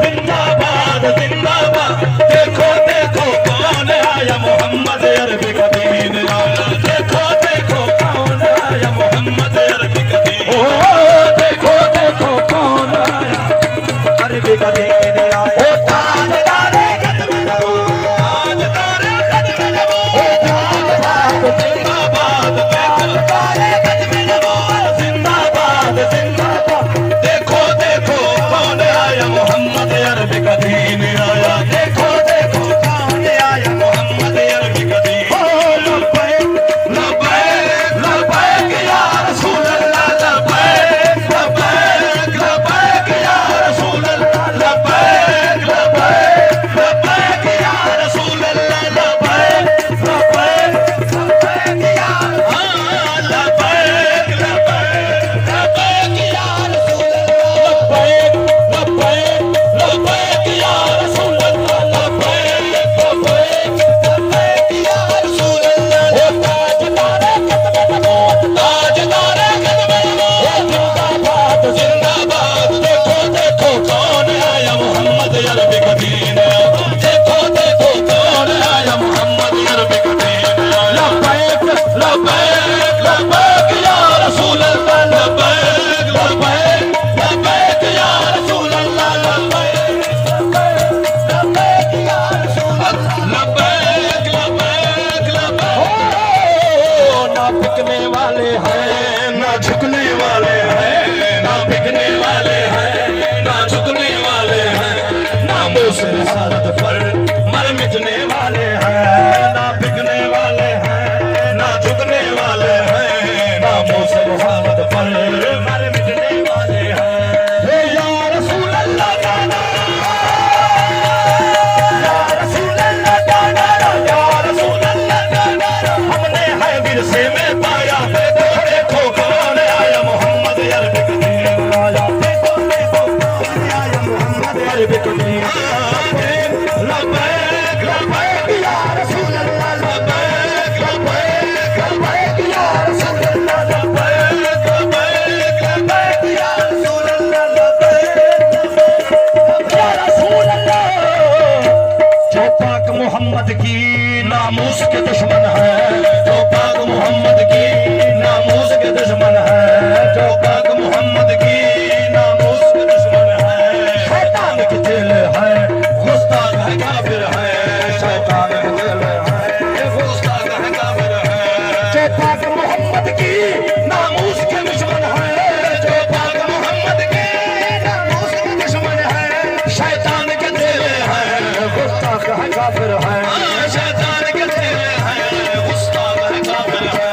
जिंदाबाद जिंदाबाद, देखो देखो कौन आया मोहम्मद अरबी का दीन आया, देखो देखो कौन आया मोहम्मद अरबी का दीन, ओ देखो देखो कौन आया अरबी का दीन आया। ओ ताजदारे कदम लगो, ताजदारे कदम लगो, ओ ताजदार जिंदाबाद, ताजदारे कदम लगो, जिंदाबाद जिंदाबाद, देखो देखो कौन आया मोहम्मद अरबी का दीन आया, देखो देखो कौन आया मोहम्मद अरबी का दीन। ओ लब्बैक लब्बैक लब्बैक या रसूल अल्लाह, लब्बैक लब्बैक लब्बैक या रसूल अल्लाह, लब्बैक लब्बैक लब्बैक या रसूल अल्लाह, लब्बैक लब्बैक लब्बैक या लब्बैक लब्बैक लब्बैक या रसूल अल्लाह, लब्बैक लब्बैक लब्बैक या रसूल अल्लाह, लब्बैक लब्बैक लब्बैक या रसूल अल्लाह। ओ ताजदारे कदम लगो, ताजदारे कदम लगो, जिंदाबाद जिंदाबाद, देखो देखो कौन आया मोहम्मद अरबी का दीन, देखो देखो कौन आया मोहम्मद अरबी का दीन। लब्बैक लब्बैक लब्बैक या रसूल अल्लाह, लब्बैक लब्बैक लब्बैक या रसूल अल्लाह, लब्बैक लब्बैक या रसूल अल्लाह, लब्बैक लब्बैक लब्बैक। ना बिकने वाले हैं ना झुकने वाले हैं, ना बिकने वाले हैं ना झुकने वाले हैं, नामों से रिसालत पर मर मिटने वाले हैं, ना बिकने वाले हैं ना झुकने वाले हैं, नामों से रिसालत पर मर मिटने वाले हैं। हे या रसूल अल्लाह का नारा, या रसूल अल्लाह का नारा, या रसूल अल्लाह का नारा, हमने है विरसे में पाया, देखो देखो कौन आया मोहम्मद अरबी का दीन आया, देखो देखो कौन आया मोहम्मद अरबी का दीन आया। लब्बैक लब्बैक या रसूल अल्लाह, लब्बैक लब्बैक लब्बैक या रसूल अल्लाह, लब्बैक लब्बैक लब्बैक या रसूल अल्लाह, लब्बैक लब्बैक या रसूल अल्लाह। जो पाक मोहम्मद की नामूस के दुश्मन है, जो पाक मोहम्मद की नामूस के दुश्मन है, जो पाक मोहम्मद की नामूस के दुश्मन है, शैतान की दिल है गुस्ताख है काफिर है, शैतान की दिल है गुस्ताख है काफिर है। जो पाक मोहम्मद की नामूस के दुश्मन है, जो पाक मोहम्मद के नामूस के दुश्मन है, शैतान के दिल है गुस्ताख है काफिर है, शैतान के दिल है गुस्ताख है काफिर है।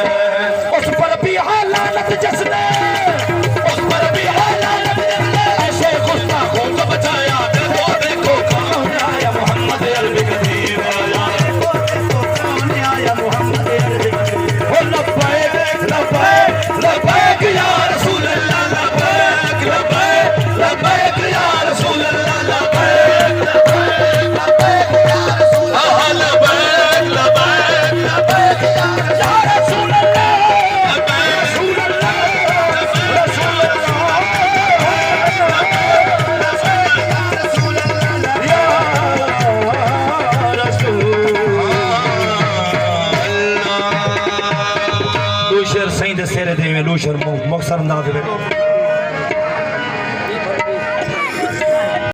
उस पर भी हालात जिसने, उस पर भी हालात जिसने ऐसे गुस्ताखों को बचाया, देखो देखो कौन आया मोहम्मद अरबी का दीन आया, देखो देखो कौन आया मोहम्मद अरबी का दीन। ओ लब्बैक लब्बैक लब्बैक या रसूल अल्लाह, लब्बैक लब्बैक लब्बैक या रसूल अल्लाह, लब्बैक लब्बैक लब्बैक या रसूल अल्लाह, लब्बैक लब्बैक लब्बैक या रसूल अल्लाह, रसूल अल्लाह रसूल अल्लाह या रसूल अल्लाह। लूशर सही दे सिर देवे, लूशर मुक्सर अंदाज में